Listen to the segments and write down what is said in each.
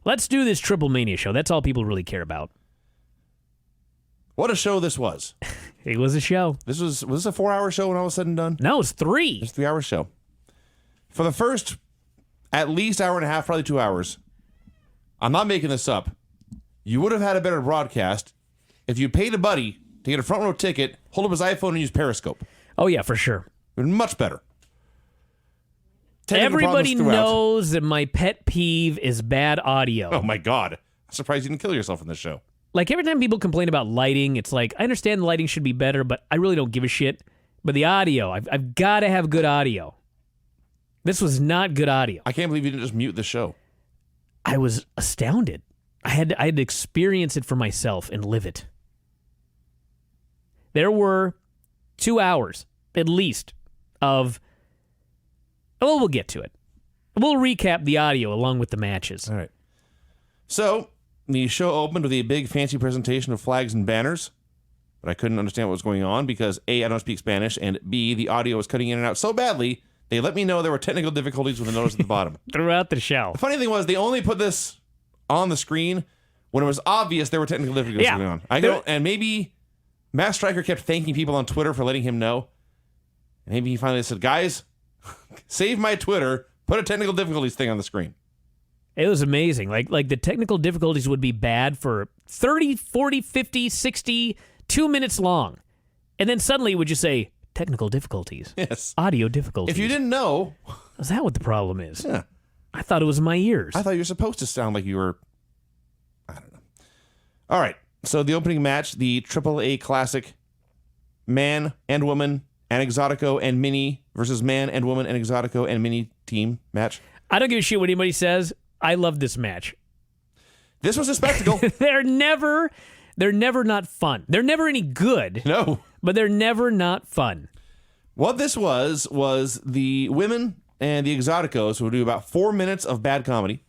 Let's do this Triplemania show. That's all people really care about. What a show this was. It was a show. Was this a 4-hour show when all was said and done? No, it's 3. It's a 3-hour show. For the first at least hour and a half, probably 2 hours, I'm not making this up, you would have had a better broadcast if you paid a buddy to get a front row ticket, hold up his iPhone, and use Periscope. Oh, yeah, for sure. It would be much better. Everybody knows that my pet peeve is bad audio. Oh, my God. I'm surprised you didn't kill yourself in this show. Like, every time people complain about lighting, it's like, I understand the lighting should be better, but I really don't give a shit. But the audio, I've got to have good audio. This was not good audio. I can't believe you didn't just mute the show. I was astounded. I had to experience it for myself and live it. There were 2 hours, at least, of... Well, we'll get to it. We'll recap the audio along with the matches. All right. So, the show opened with a big fancy presentation of flags and banners, but I couldn't understand what was going on because A, I don't speak Spanish, and B, the audio was cutting in and out so badly, they let me know there were technical difficulties with the notice at the bottom. Throughout the show. The funny thing was, they only put this on the screen when it was obvious there were technical difficulties going on. And maybe Matt Stryker kept thanking people on Twitter for letting him know. And maybe he finally said, guys, save my Twitter, put a technical difficulties thing on the screen. It was amazing. Like the technical difficulties would be bad for 30, 40, 50, 60, 2 minutes long. And then suddenly it would just say, technical difficulties. Yes. Audio difficulties. If you didn't know... Is that what the problem is? Yeah. I thought it was my ears. I thought you were supposed to sound like you were... I don't know. All right. So the opening match, the AAA Classic Man and Woman and Exotico and Mini versus Man and Woman and Exotico and Mini team match. I don't give a shit what anybody says. I love this match. This was a spectacle. They're never not fun. They're never any good. No. But they're never not fun. What this was the women and the Exoticos would do about 4 minutes of bad comedy.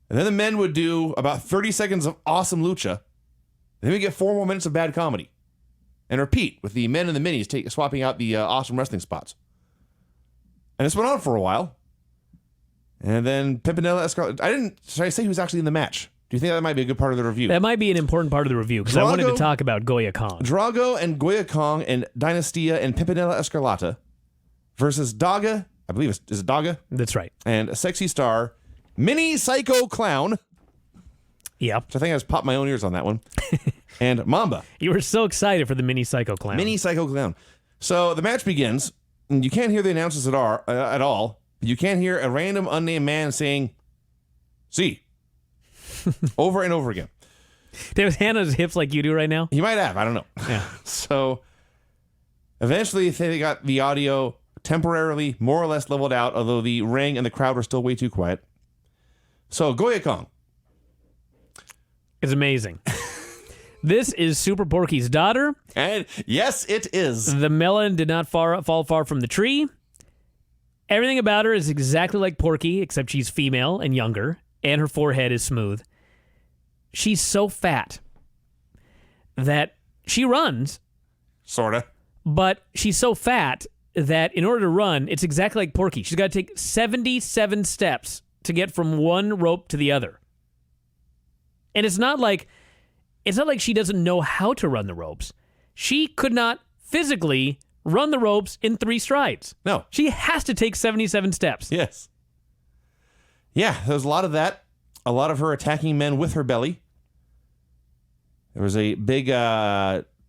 And then the men would do about 30 seconds of awesome lucha. And then we get 4 more minutes of bad comedy. And repeat with the men and the minis swapping out the awesome wrestling spots. And this went on for a while. And then Pimpinella Escarlata. Should I say who's actually in the match? Do you think that might be a good part of the review? That might be an important part of the review because I wanted to talk about Goya Kong. Drago and Goya Kong and Dynastia and Pimpinella Escarlata versus Daga. I believe is it Daga? That's right. And a Sexy Star, Mini Psycho Clown. Yep. Which I think I just popped my own ears on that one. And Mamba. You were so excited for the Mini Psycho Clown. Mini Psycho Clown. So the match begins, and you can't hear the announcers at all. You can't hear a random unnamed man saying, "See." Over and over again. Did he have his hand on his hips like you do right now? He might have. I don't know. Yeah. So eventually they got the audio temporarily more or less leveled out, although the ring and the crowd were still way too quiet. So Goya Kong. It's amazing. This is Super Porky's daughter. And yes, it is. The melon did not fall far from the tree. Everything about her is exactly like Porky, except she's female and younger, and her forehead is smooth. She's so fat that she runs. Sorta. But she's so fat that in order to run, it's exactly like Porky. She's got to take 77 steps to get from one rope to the other. And it's not like she doesn't know how to run the ropes. She could not physically run the ropes in 3 strides. No. She has to take 77 steps. Yes. Yeah, there's a lot of that. A lot of her attacking men with her belly. There was a big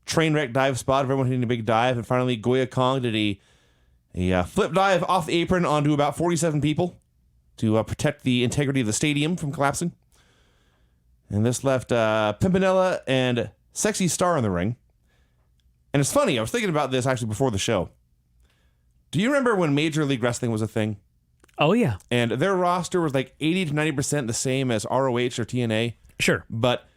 train wreck dive spot of everyone hitting a big dive. And finally, Goya Kong did a flip dive off the apron onto about 47 people to protect the integrity of the stadium from collapsing. And this left Pimpinella and Sexy Star in the ring. And it's funny, I was thinking about this actually before the show. Do you remember when Major League Wrestling was a thing? Oh, yeah. And their roster was like 80 to 90% the same as ROH or TNA. Sure. But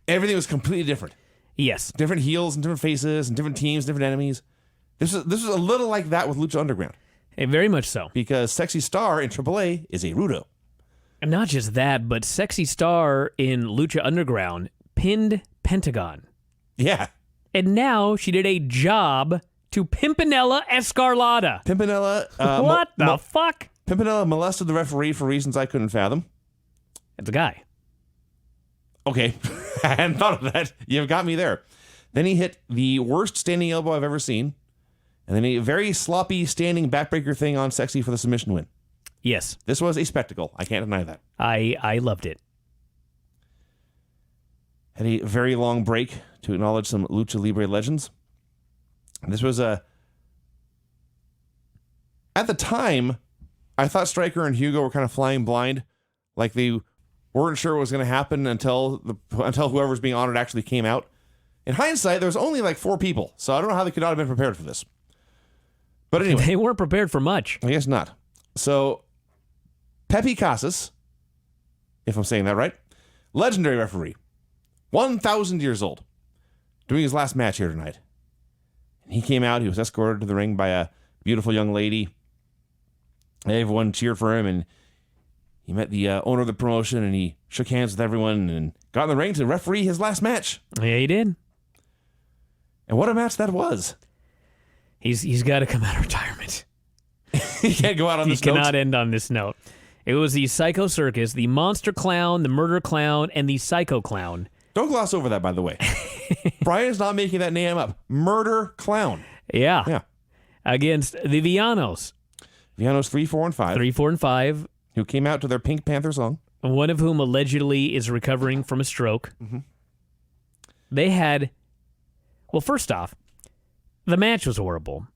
everything was completely different. Yes. Different heels and different faces and different teams, different enemies. This was a little like that with Lucha Underground. Very much so. Because Sexy Star in AAA is a Rudo. And not just that, but Sexy Star in Lucha Underground pinned Pentagon. Yeah. And now she did a job to Pimpinella Escarlata. Pimpinella... what the fuck? Pimpinella molested the referee for reasons I couldn't fathom. It's a guy. Okay. I hadn't thought of that. You've got me there. Then he hit the worst standing elbow I've ever seen. And then a very sloppy standing backbreaker thing on Sexy for the submission win. Yes. This was a spectacle. I can't deny that. I loved it. Had a very long break to acknowledge some Lucha Libre legends. This was at the time, I thought Stryker and Hugo were kind of flying blind. Like they weren't sure what was going to happen until whoever was being honored actually came out. In hindsight, there was only like 4 people, so I don't know how they could not have been prepared for this. But anyway. They weren't prepared for much. I guess not. So, Pepe Casas, if I'm saying that right, legendary referee, 1,000 years old, doing his last match here tonight. And he came out, he was escorted to the ring by a beautiful young lady. Everyone cheered for him, and he met the owner of the promotion, and he shook hands with everyone and got in the ring to referee his last match. Yeah, he did. And what a match that was. He's got to come out of retirement. He can't go out on this note. He cannot end on this note. It was the Psycho Circus, the Monster Clown, the Murder Clown, and the Psycho Clown. Don't gloss over that, by the way. Brian's not making that name up. Murder Clown. Yeah. Yeah. Against the Villanos. Villanos 3, 4, and 5. 3, 4, and 5. Who came out to their Pink Panther song. One of whom allegedly is recovering from a stroke. Mm-hmm. They had... Well, first off, the match was horrible.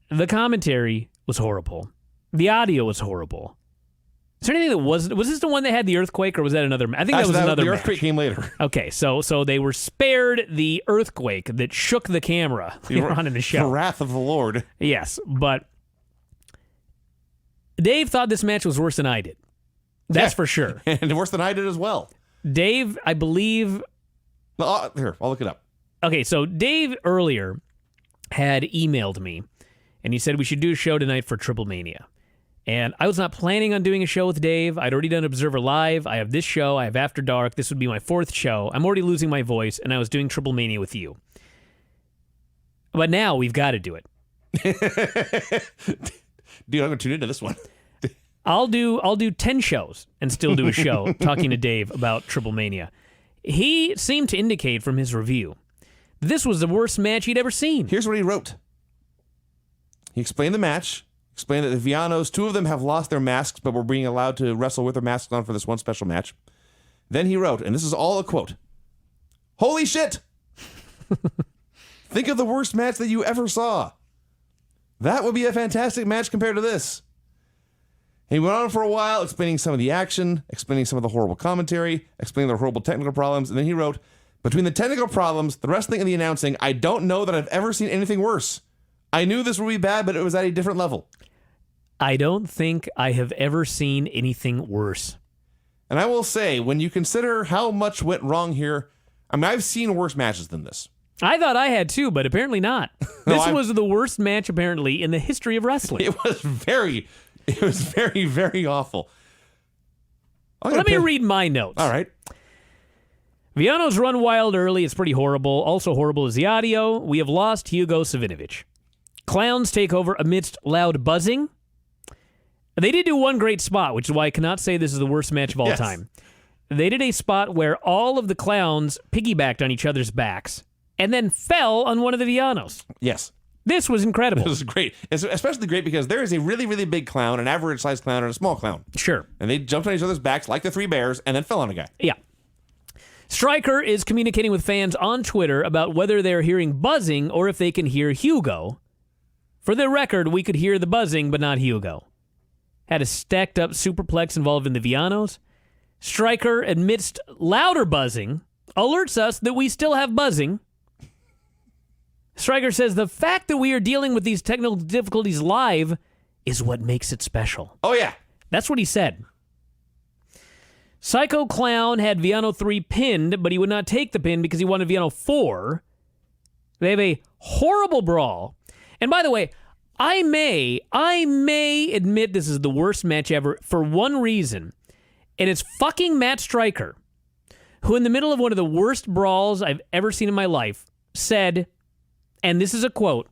The commentary was horrible. The audio was horrible. Is there anything that wasn't... Was this the one that had the earthquake, or was that another... I think that was another The match. earthquake came later. Okay, so they were spared the earthquake that shook the camera later on in the show. The wrath of the Lord. Yes, but Dave thought this match was worse than I did. That's for sure. And worse than I did as well. Dave, I believe... Here, I'll look it up. Okay, so Dave earlier had emailed me, and he said we should do a show tonight for Triplemania. And I was not planning on doing a show with Dave. I'd already done Observer Live. I have this show. I have After Dark. This would be my 4th show. I'm already losing my voice, and I was doing Triplemania with you. But now we've got to do it. Dude, I'm going to tune into this one. I'll do 10 shows and still do a show talking to Dave about Triplemania. He seemed to indicate from his review this was the worst match he'd ever seen. Here's what he wrote. He explained the match, explained that the Villanos, 2 of them have lost their masks, but were being allowed to wrestle with their masks on for this one special match. Then he wrote, and this is all a quote, "Holy shit! Think of the worst match that you ever saw. That would be a fantastic match compared to this." He went on for a while, explaining some of the action, explaining some of the horrible commentary, explaining the horrible technical problems, and then he wrote, "Between the technical problems, the wrestling, and the announcing, I don't know that I've ever seen anything worse. I knew this would be bad, but it was at a different level. I don't think I have ever seen anything worse." And I will say, when you consider how much went wrong here, I mean, I've seen worse matches than this. I thought I had too, but apparently not. This was the worst match, apparently, in the history of wrestling. It was very, very awful. Let me read my notes. All right. Villanos run wild early. It's pretty horrible. Also horrible is the audio. We have lost Hugo Savinovich. Clowns take over amidst loud buzzing. They did do one great spot, which is why I cannot say this is the worst match of all time. They did a spot where all of the clowns piggybacked on each other's backs and then fell on one of the Villanos. Yes. This was incredible. It was great. It's especially great because there is a really, really big clown, an average-sized clown, and a small clown. Sure. And they jumped on each other's backs like the 3 bears and then fell on a guy. Yeah. Stryker is communicating with fans on Twitter about whether they're hearing buzzing or if they can hear Hugo. For the record, we could hear the buzzing, but not Hugo. Had a stacked-up superplex involved in the Villanos. Stryker, amidst louder buzzing, alerts us that we still have buzzing. Stryker says the fact that we are dealing with these technical difficulties live is what makes it special. Oh, yeah. That's what he said. Psycho Clown had Villano 3 pinned, but he would not take the pin because he wanted Villano 4. They have a horrible brawl. And by the way, I may admit this is the worst match ever for one reason, and it's fucking Matt Stryker, who in the middle of one of the worst brawls I've ever seen in my life said, and this is a quote,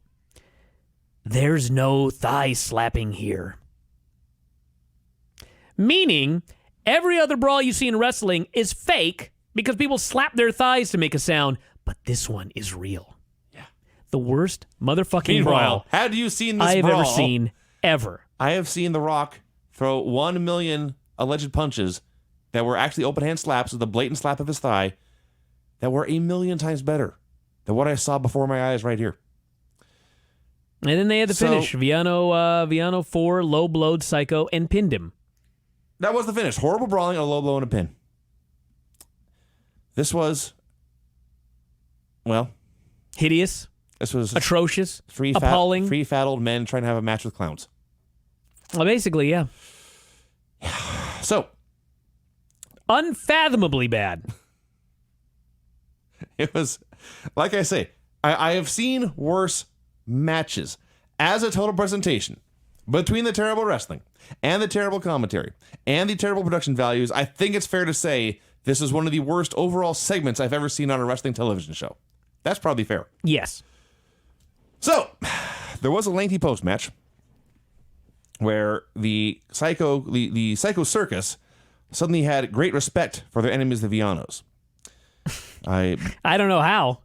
"There's no thigh slapping here." Meaning, Every other brawl you see in wrestling is fake because people slap their thighs to make a sound, but this one is real. Yeah. The worst motherfucking Meanwhile, brawl had you seen this I've brawl, ever seen, ever. I have seen The Rock throw 1 million alleged punches that were actually open hand slaps with a blatant slap of his thigh that were 1,000,000 times better than what I saw before my eyes right here. And then they had the finish. Viano 4, low blowed Psycho, and pinned him. That was the finish. Horrible brawling, a low blow, and a pin. This was, well... Hideous. This was... Atrocious. Three appalling. Three fat old men trying to have a match with clowns. Well, basically, yeah. So... Unfathomably bad. It was... Like I say, I have seen worse matches as a total presentation between the terrible wrestling and the terrible commentary and the terrible production values. I think it's fair to say this is one of the worst overall segments I've ever seen on a wrestling television show. That's probably fair. Yes. So, there was a lengthy post match where the Psycho Circus suddenly had great respect for their enemies, the Vianos. I don't know how.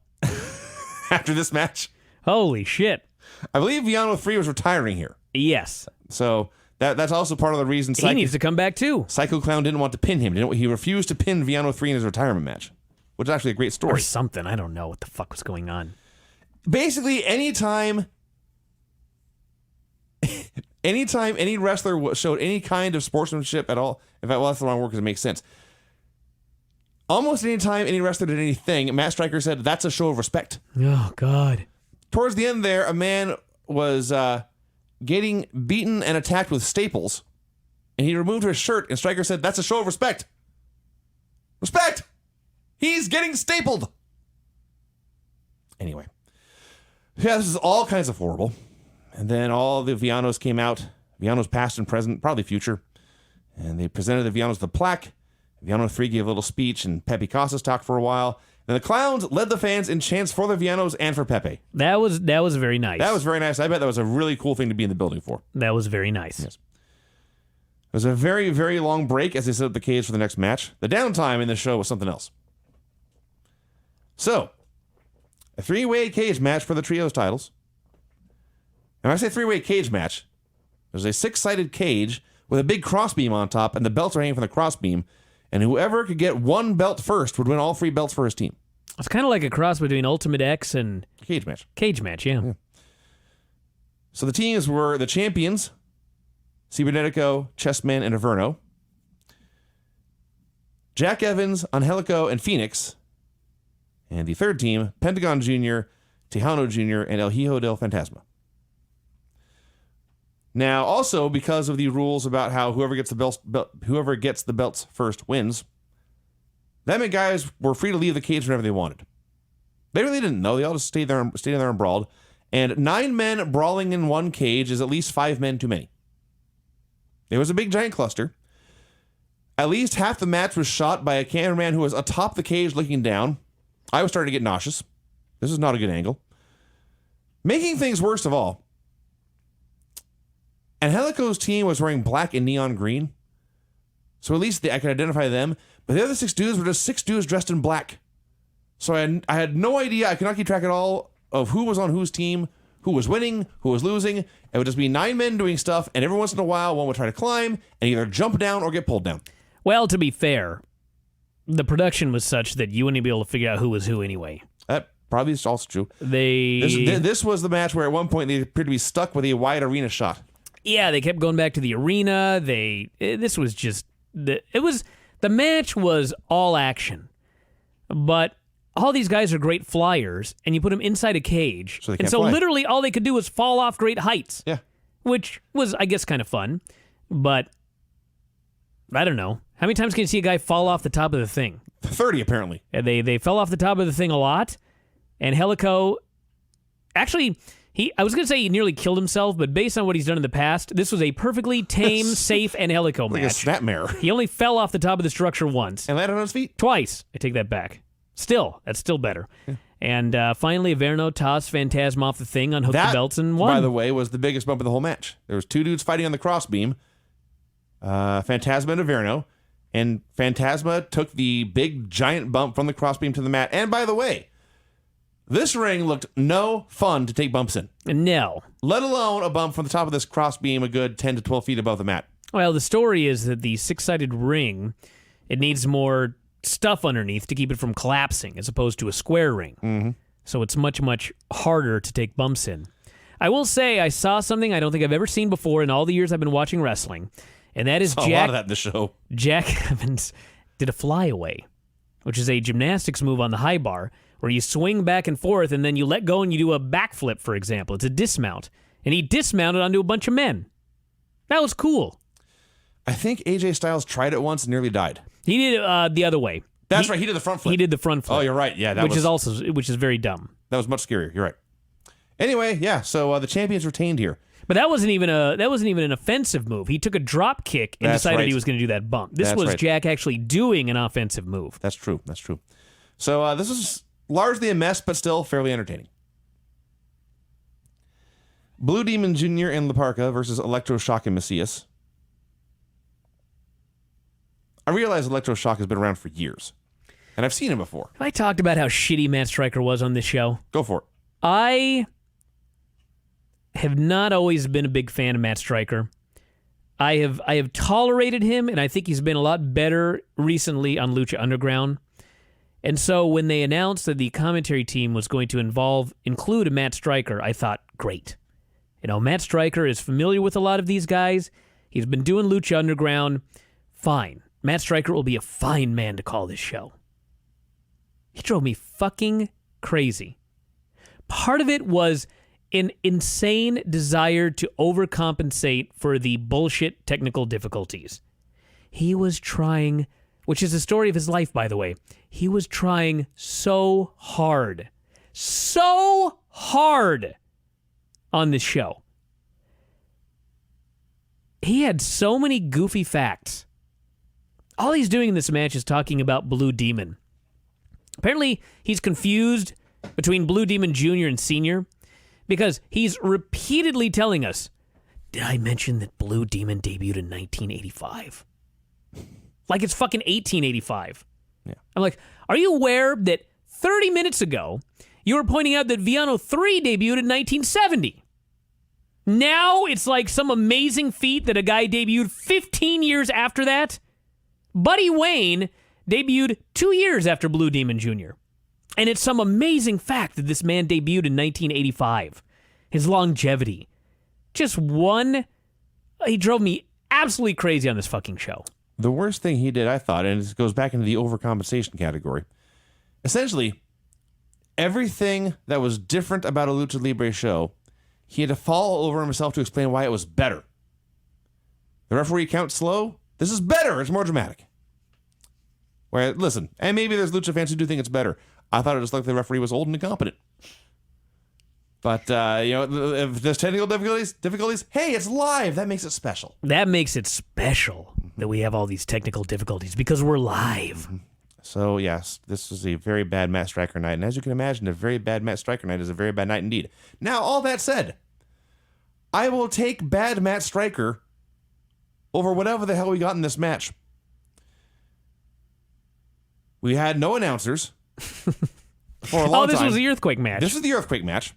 After this match, Holy shit. I believe Viano 3 was retiring here. Yes. So that's also part of the reason He needs to come back too. Psycho Clown didn't want to pin him. He refused to pin Viano 3 in his retirement match, which is actually a great story. Or something. I don't know what the fuck was going on. Basically, anytime any wrestler showed any kind of sportsmanship at all, in fact, well, that's the wrong word because it makes sense. Almost any time any wrestler did anything, Matt Stryker said, that's a show of respect. Oh, God. Towards the end there, a man was getting beaten and attacked with staples, and he removed his shirt, and Stryker said, that's a show of respect. Respect! He's getting stapled! Anyway. Yeah, this is all kinds of horrible. And then all the Vianos came out, Vianos past and present, probably future, and they presented the Vianos the plaque. Viano 3 gave a little speech, and Pepe Casas talked for a while. And the clowns led the fans in chants for the Vianos and for Pepe. That was very nice. That was very nice. I bet that was a really cool thing to be in the building for. That was very nice. Yes. It was a very, very long break as they set up the cage for the next match. The downtime in the show was something else. So, a 3-way cage match for the trios titles. And when I say 3-way cage match, there's a 6-sided cage with a big crossbeam on top, and the belts are hanging from the crossbeam. And whoever could get one belt first would win all 3 belts for his team. It's kind of like a cross between Ultimate X and... Cage match. Cage match, yeah. So the teams were the champions, Cibernetico, Chessman, and Averno. Jack Evans, Angelico, and Phoenix. And the third team, Pentagon Jr., Tejano Jr., and El Hijo del Fantasma. Now, also, because of the rules about how whoever gets the belts first wins, that meant guys were free to leave the cage whenever they wanted. They really didn't know. They all just stayed in there and brawled. And 9 men brawling in one cage is at least 5 men too many. It was a big giant cluster. At least half the match was shot by a cameraman who was atop the cage looking down. I was starting to get nauseous. This is not a good angle. Making things worst of all, Angelico's team was wearing black and neon green, so at least I could identify them. But the other 6 dudes were just 6 dudes dressed in black. So I had no idea. I could not keep track at all of who was on whose team, who was winning, who was losing. It would just be 9 men doing stuff, and every once in a while, one would try to climb and either jump down or get pulled down. Well, to be fair, the production was such that you wouldn't be able to figure out who was who anyway. That probably is also true. This was the match where at one point they appeared to be stuck with a wide arena shot. Yeah, they kept going back to the arena. The match was all action, but all these guys are great flyers, and you put them inside a cage, so literally all they could do was fall off great heights. Yeah, which was, I guess, kind of fun, but I don't know how many times can you see a guy fall off the top of the thing? 30 apparently. And they fell off the top of the thing a lot, and Helico actually. I was going to say he nearly killed himself, but based on what he's done in the past, this was a perfectly tame, safe Angelico match. Like a snapmare. He only fell off the top of the structure once. And landed on his feet? Twice. I take that back. That's still better. Yeah. And finally, Averno tossed Phantasm off the thing, unhooked the belts, and won. By the way, was the biggest bump of the whole match. There was 2 dudes fighting on the crossbeam, Phantasma and Averno, And Phantasma took the big giant bump from the crossbeam to the mat. And by the way, this ring looked no fun to take bumps in. No. Let alone a bump from the top of this crossbeam a good 10 to 12 feet above the mat. Well, the story is that the six-sided ring, it needs more stuff underneath to keep it from collapsing as opposed to a square ring. Mm-hmm. So it's much, much harder to take bumps in. I will say I saw something I don't think I've ever seen before in all the years I've been watching wrestling, and that is a lot of that in the show. Jack Evans did a flyaway, which is a gymnastics move on the high bar where you swing back and forth and then you let go and you do a backflip, for example. It's a dismount. And he dismounted onto a bunch of men. That was cool. I think AJ Styles tried it once and nearly died. He did it the other way. That's right. He did the front flip. He did the front flip. Oh, you're right. Yeah, which is very dumb. That was much scarier. You're right. Anyway, yeah. So the champion's retained here. But that wasn't even an offensive move. He took a drop kick and decided he was going to do that bump. This was Jack actually doing an offensive move. That's true. That's true. So this is largely a mess, but still fairly entertaining. Blue Demon Jr. and La Parka versus Electroshock and Myzteziz. I realize Electroshock has been around for years, and I've seen him before. Have I talked about how shitty Matt Striker was on this show? Go for it. I have not always been a big fan of Matt Striker. I have tolerated him, and I think he's been a lot better recently on Lucha Underground. And so when they announced that the commentary team was going to include a Matt Striker, I thought, great. You know, Matt Striker is familiar with a lot of these guys. He's been doing Lucha Underground. Fine. Matt Striker will be a fine man to call this show. He drove me fucking crazy. Part of it was an insane desire to overcompensate for the bullshit technical difficulties. He was trying, which is the story of his life, by the way. He was trying so hard on this show. He had so many goofy facts. All he's doing in this match is talking about Blue Demon. Apparently, he's confused between Blue Demon Jr. and Sr. because he's repeatedly telling us, did I mention that Blue Demon debuted in 1985? Like it's fucking 1885. Yeah. I'm like, are you aware that 30 minutes ago, you were pointing out that Viano 3 debuted in 1970? Now it's like some amazing feat that a guy debuted 15 years after that? Buddy Wayne debuted 2 years after Blue Demon Jr. And it's some amazing fact that this man debuted in 1985. His longevity. He drove me absolutely crazy on this fucking show. The worst thing he did, I thought, and this goes back into the overcompensation category, essentially, everything that was different about a Lucha Libre show, he had to fall over himself to explain why it was better. The referee counts slow. This is better. It's more dramatic. Where, listen, and maybe there's Lucha fans who do think it's better. I thought it was like the referee was old and incompetent. But, if there's technical difficulties, hey, it's live. That makes it special. That makes it special that we have all these technical difficulties because we're live. So, yes, this was a very bad Matt Striker night. And as you can imagine, a very bad Matt Striker night is a very bad night indeed. Now, all that said, I will take bad Matt Striker over whatever the hell we got in this match. We had no announcers for a long time. This was the Earthquake match. This was the Earthquake match.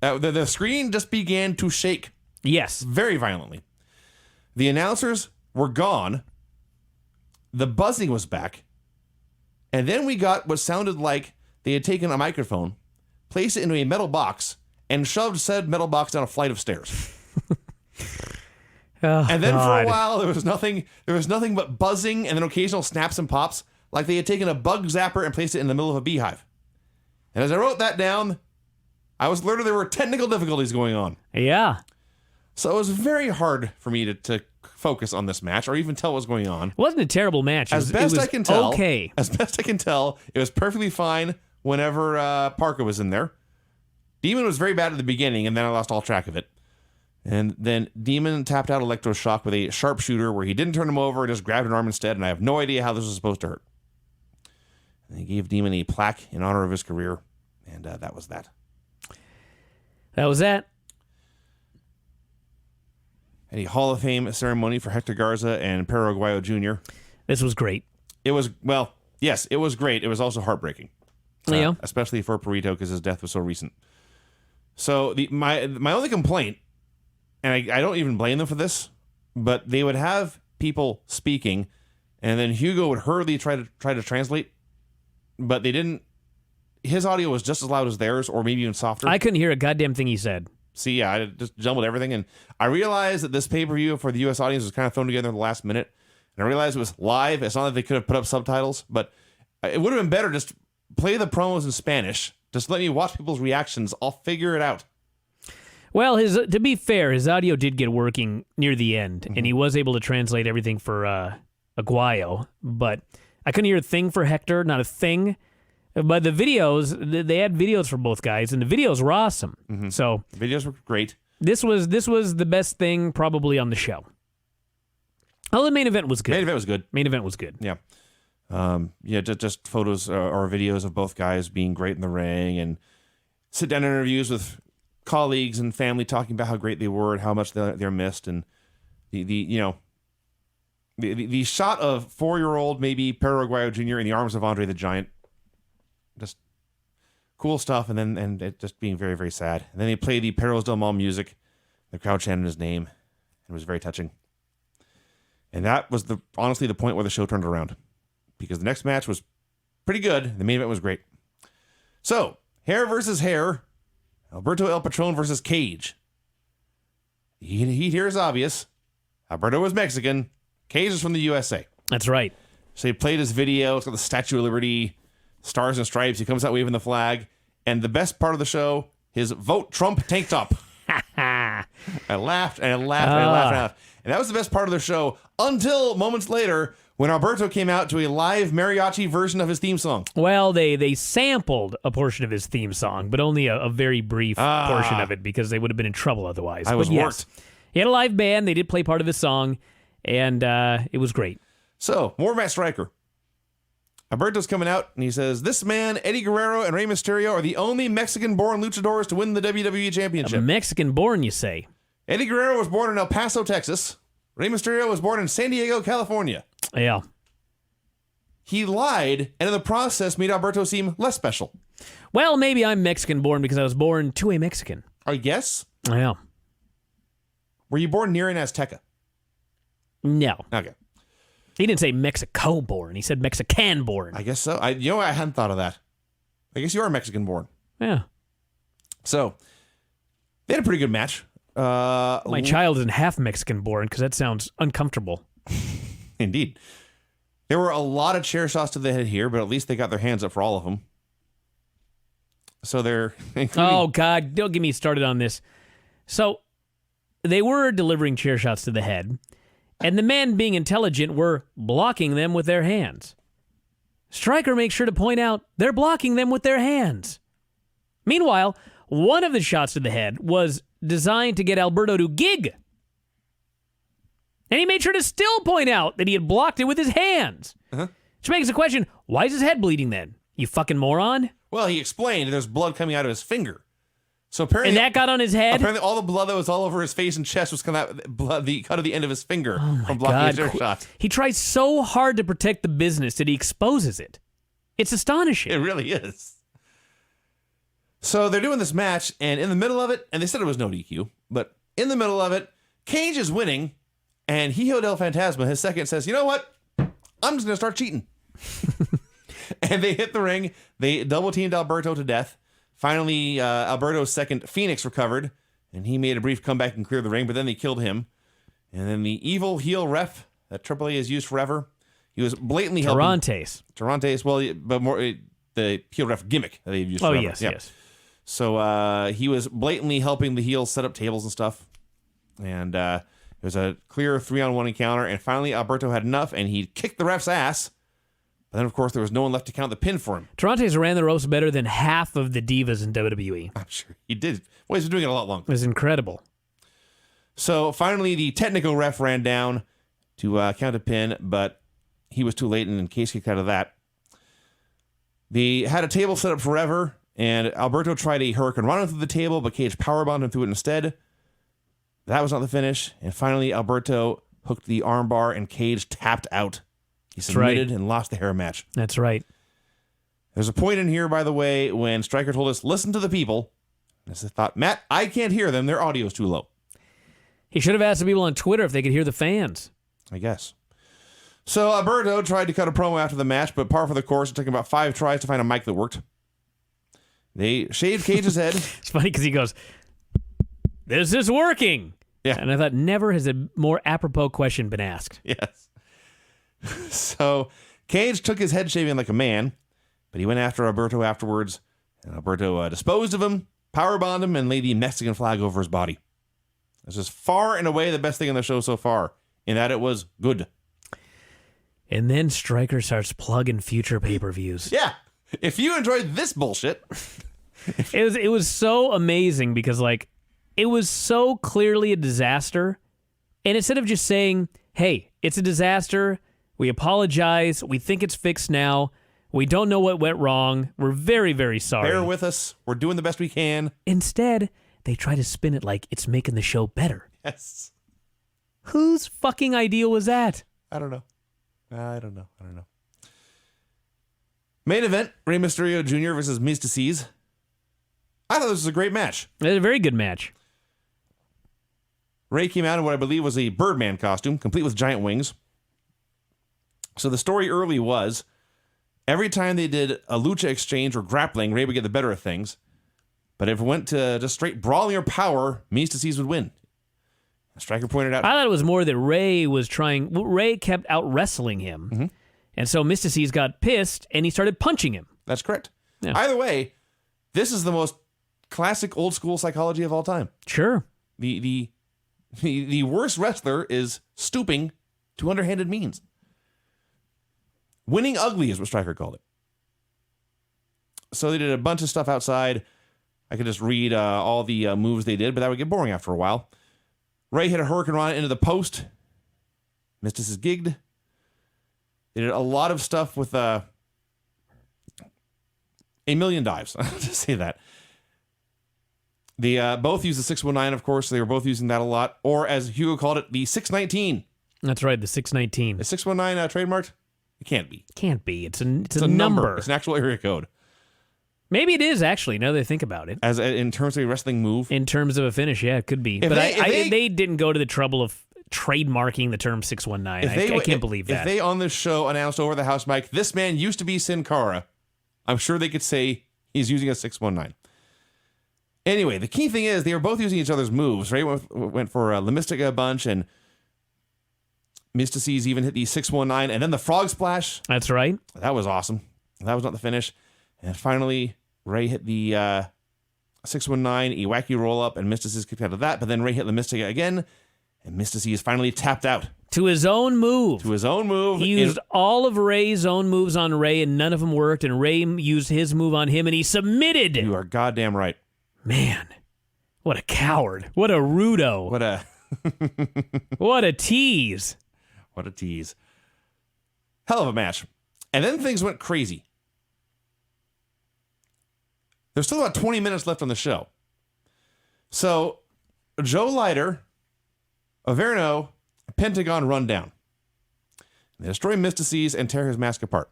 The screen just began to shake. Yes. Very violently. The announcers were gone. The buzzing was back. And then we got what sounded like they had taken a microphone, placed it into a metal box, and shoved said metal box down a flight of stairs. And then for a while, there was nothing but buzzing and then occasional snaps and pops, like they had taken a bug zapper and placed it in the middle of a beehive. And as I wrote that down, I was alerted there were technical difficulties going on. Yeah. So it was very hard for me to focus on this match or even tell what was going on. It wasn't a terrible match. As best I can tell, okay. As best I can tell, it was perfectly fine whenever Parker was in there. Demon was very bad at the beginning, and then I lost all track of it. And then Demon tapped out Electroshock with a sharpshooter where he didn't turn him over and just grabbed an arm instead, and I have no idea how this was supposed to hurt. And they gave Demon a plaque in honor of his career, and that was that. That was that. A Hall of Fame ceremony for Hector Garza and Perro Aguayo Jr. This was great. It was, well, yes, it was great. It was also heartbreaking. Yeah. Especially for Perito because his death was so recent. So my only complaint, and I don't even blame them for this, but they would have people speaking, and then Hugo would hurriedly try to translate, but they didn't. His audio was just as loud as theirs, or maybe even softer. I couldn't hear a goddamn thing he said. See, yeah, I just jumbled everything, and I realized that this pay-per-view for the U.S. audience was kind of thrown together in the last minute, and I realized it was live. It's not that they could have put up subtitles, but it would have been better just play the promos in Spanish. Just let me watch people's reactions. I'll figure it out. Well, to be fair, his audio did get working near the end, and he was able to translate everything for Aguayo, but I couldn't hear a thing for Hector, not a thing. But the videos, they had videos for both guys, and the videos were awesome. Mm-hmm. So the videos were great. This was the best thing probably on the show. Oh, the main event was good. Main event was good. Yeah. Just photos or videos of both guys being great in the ring, and sit-down interviews with colleagues and family talking about how great they were and how much they're missed, and the shot of 4-year-old maybe Perro Aguayo Jr. in the arms of Andre the Giant, just cool stuff, and it just being very, very sad. And then they played the Perros del Mal music, the crowd chanted his name, and it was very touching. And that was honestly the point where the show turned around, because the next match was pretty good. The main event was great. So, hair versus hair. Alberto El Patron versus Cage. Heat here is obvious. Alberto was Mexican. Cage is from the USA. That's right. So he played his video. It's got the Statue of Liberty, stars and stripes. He comes out waving the flag. And the best part of the show, his Vote Trump tank top. I laughed and I laughed and I laughed and I laughed. And that was the best part of the show until moments later when Alberto came out to a live mariachi version of his theme song. Well, they sampled a portion of his theme song, but only a very brief portion of it, because they would have been in trouble otherwise. I was worked. He had a live band. They did play part of his song, and it was great. So, more Matt Stryker. Alberto's coming out, and he says, "This man, Eddie Guerrero, and Rey Mysterio are the only Mexican-born luchadors to win the WWE Championship." Mexican-born, you say? Eddie Guerrero was born in El Paso, Texas. Rey Mysterio was born in San Diego, California. Yeah. He lied, and in the process made Alberto seem less special. Well, maybe I'm Mexican-born because I was born to a Mexican. I guess? Yeah. Were you born near an Azteca? No. Okay. He didn't say Mexico-born. He said Mexican-born. I guess so. I hadn't thought of that. I guess you are Mexican-born. Yeah. So, they had a pretty good match. My child isn't half Mexican-born because that sounds uncomfortable. Indeed. There were a lot of chair shots to the head here, but at least they got their hands up for all of them. So they're... Oh, God. Don't get me started on this. So, they were delivering chair shots to the head, and the men, being intelligent, were blocking them with their hands. Stryker makes sure to point out they're blocking them with their hands. Meanwhile, one of the shots to the head was designed to get Alberto to gig. And he made sure to still point out that he had blocked it with his hands. Uh-huh. Which makes the question, why is his head bleeding then? You fucking moron? Well, he explained there's blood coming out of his finger. So apparently, and that got on his head? Apparently all the blood that was all over his face and chest was coming out, blood, the cut of the end of his finger from blocking his shot. He tries so hard to protect the business that he exposes it. It's astonishing. It really is. So they're doing this match, and in the middle of it, and they said it was no DQ, but in the middle of it, Cage is winning, and Hijo del Fantasma, his second, says, "You know what? I'm just going to start cheating." And they hit the ring. They double-teamed Alberto to death. Finally, Alberto's second, Phoenix, recovered, and he made a brief comeback and cleared the ring, but then they killed him. And then the evil heel ref that AAA has used forever, he was blatantly helping... Tarantes, well, but more the heel ref gimmick that they've used forever. Oh, yes, yes. So he was blatantly helping the heels set up tables and stuff. And it was a clear 3-on-1 encounter, and finally Alberto had enough, and he kicked the ref's ass. But then, of course, there was no one left to count the pin for him. Tarantes ran the ropes better than half of the divas in WWE. I'm sure he did. Well, he's been doing it a lot longer. It was incredible. So, finally, the technical ref ran down to count a pin, but he was too late, and Cage kicked out of that. They had a table set up forever, and Alberto tried a Hurricane Rana through the table, but Cage powerbombed him through it instead. That was not the finish. And finally, Alberto hooked the armbar, and Cage tapped out. He submitted and lost the hair match. That's right. There's a point in here, by the way, when Stryker told us, listen to the people. And I thought, Matt, I can't hear them. Their audio's too low. He should have asked the people on Twitter if they could hear the fans. I guess. So Alberto tried to cut a promo after the match, but par for the course. It took him about 5 tries to find a mic that worked. They shaved Cage's head. It's funny because he goes, this is working. Yeah. And I thought, never has a more apropos question been asked. Yes. So Cage took his head shaving like a man, but he went after Alberto afterwards, and Alberto disposed of him, powerbombed him, and laid the Mexican flag over his body. This is far and away the best thing on the show so far, in that it was good. And then Stryker starts future pay-per-views. Yeah. If you enjoyed this bullshit. It was so amazing because, like, it was so clearly a disaster. And instead of just saying, hey, it's a disaster, we apologize, we think it's fixed now, we don't know what went wrong, we're very, very sorry. Bear with us. We're doing the best we can. Instead, they try to spin it like it's making the show better. Yes. Whose fucking idea was that? I don't know. Main event, Rey Mysterio Jr. versus Myzteziz. I thought this was a great match. It was a very good match. Rey came out in what I believe was a Birdman costume, complete with giant wings. So the story early was, every time they did a lucha exchange or grappling, Rey would get the better of things. But if it went to just straight brawling or power, Myzteziz would win. Stryker pointed out. I thought it was more that Rey kept out wrestling him. Mm-hmm. And so Myzteziz got pissed and he started punching him. That's correct. Yeah. Either way, this is the most classic old school psychology of all time. Sure. The worst wrestler is stooping to underhanded means. Winning ugly is what Stryker called it. So they did a bunch of stuff outside. I could just read all the moves they did, but that would get boring after a while. Rey hit a Hurricane Rana into the post. Myzteziz gigged. They did a lot of stuff with a million dives. I'll just say that. They both used the 619, of course. They were both using that a lot. Or as Hugo called it, the 619. That's right, the 619. The 619 trademarked? It can't be. Can't be. It's a number. It's an actual area code. Maybe it is, actually, now that I think about it. As in terms of a wrestling move? In terms of a finish, yeah, it could be. But they didn't go to the trouble of trademarking the term 619. I can't believe that. If they on this show announced over the house mic, this man used to be Sin Cara, I'm sure they could say he's using a 619. Anyway, the key thing is they were both using each other's moves. Rey went for La Mystica a bunch, and Myzteziz even hit the 619, and then the frog splash. That's right. That was awesome. That was not the finish. And finally, Rey hit the 619, a wacky roll-up, and Myzteziz kicked out of that. But then Rey hit La Mystica again, and Myzteziz finally tapped out. To his own move. He used all of Rey's own moves on Rey, and none of them worked, and Rey used his move on him, and he submitted. You are goddamn right. Man, what a coward. What a rudo. What a tease. What a tease. Hell of a match. And then things went crazy. There's still about 20 minutes left on the show. So, Joe Leiter, Averno, Pentagon run down. They destroy Myzteziz and tear his mask apart.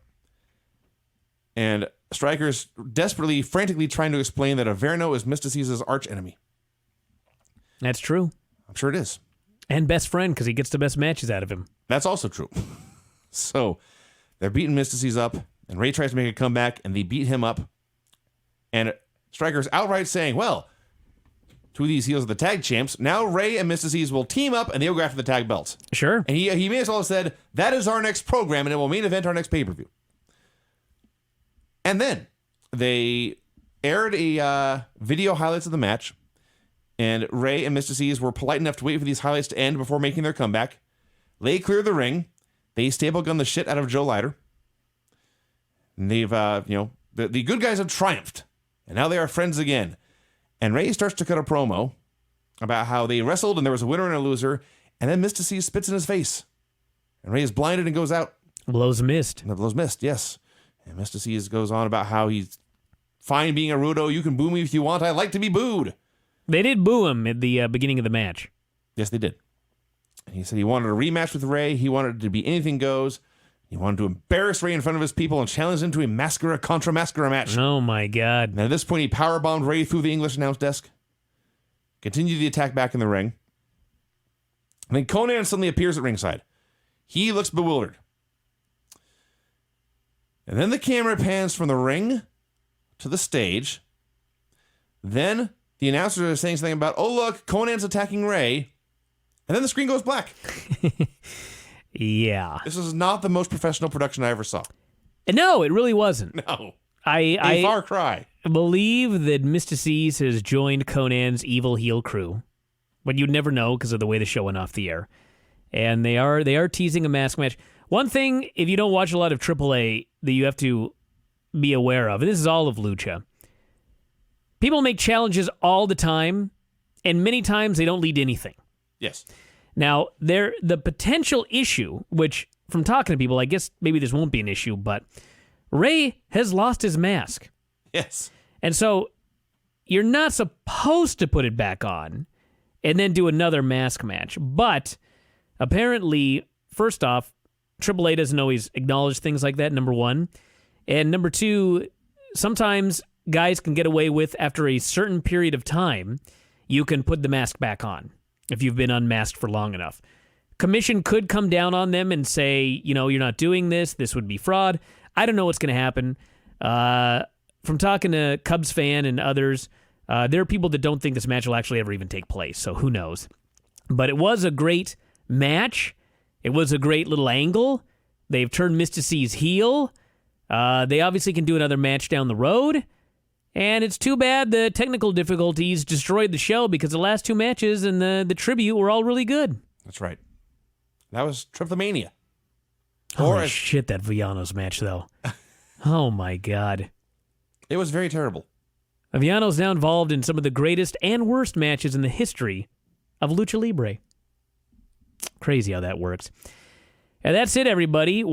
And Stryker's desperately, frantically trying to explain that Averno is Myzteziz's arch enemy. That's true. I'm sure it is. And best friend, because he gets the best matches out of him. That's also true. So, they're beating Myzteziz up, and Rey tries to make a comeback, and they beat him up. And Stryker's outright saying, well, two of these heels are the tag champs. Now Rey and Myzteziz will team up, and they'll go after the tag belts. Sure. And he may as well have said, that is our next program, and it will main event our next pay-per-view. And then they aired a video highlights of the match, and Rey and Myzteziz were polite enough to wait for these highlights to end before making their comeback. They cleared the ring. They staple gun the shit out of Joe Leiter. And they've, the good guys have triumphed. And now they are friends again. And Rey starts to cut a promo about how they wrestled and there was a winner and a loser. And then Myzteziz spits in his face. And Rey is blinded and goes out. Blows missed. And the blows missed, yes. And Myzteziz goes on about how he's fine being a rudo. You can boo me if you want. I like to be booed. They did boo him at the beginning of the match. Yes, they did. And he said he wanted a rematch with Rey. He wanted it to be anything goes. He wanted to embarrass Rey in front of his people and challenge him to a mascara contra mascara match. Oh, my God. And at this point, he powerbombed Rey through the English announce desk. Continued the attack back in the ring. And then Conan suddenly appears at ringside. He looks bewildered. And then the camera pans from the ring to the stage. Then the announcers are saying something about, oh, look, Conan's attacking Rey. And then the screen goes black. Yeah. This is not the most professional production I ever saw. No, it really wasn't. No. A far cry. Believe that Myzteziz has joined Conan's evil heel crew, but you'd never know because of the way the show went off the air. And they are teasing a mask match. One thing, if you don't watch a lot of AAA, that you have to be aware of, and this is all of Lucha, people make challenges all the time, and many times they don't lead to anything. Yes. Now, the potential issue, which from talking to people, I guess maybe this won't be an issue, but Rey has lost his mask. Yes. And so you're not supposed to put it back on and then do another mask match. But apparently, first off, AAA doesn't always acknowledge things like that, number one. And number two, sometimes guys can get away with, after a certain period of time, you can put the mask back on if you've been unmasked for long enough. Commission could come down on them and say, you're not doing this. This would be fraud. I don't know what's going to happen. From talking to Cubs fan and others, there are people that don't think this match will actually ever even take place, so who knows. But it was a great match. It was a great little angle. They've turned Myzteziz heel. They obviously can do another match down the road. And it's too bad the technical difficulties destroyed the show, because the last two matches and the tribute were all really good. That's right. That was Triplemania. Holy shit, that Villanos match, though. Oh, my God. It was very terrible. Villanos now involved in some of the greatest and worst matches in the history of Lucha Libre. Crazy how that works. And that's it, everybody.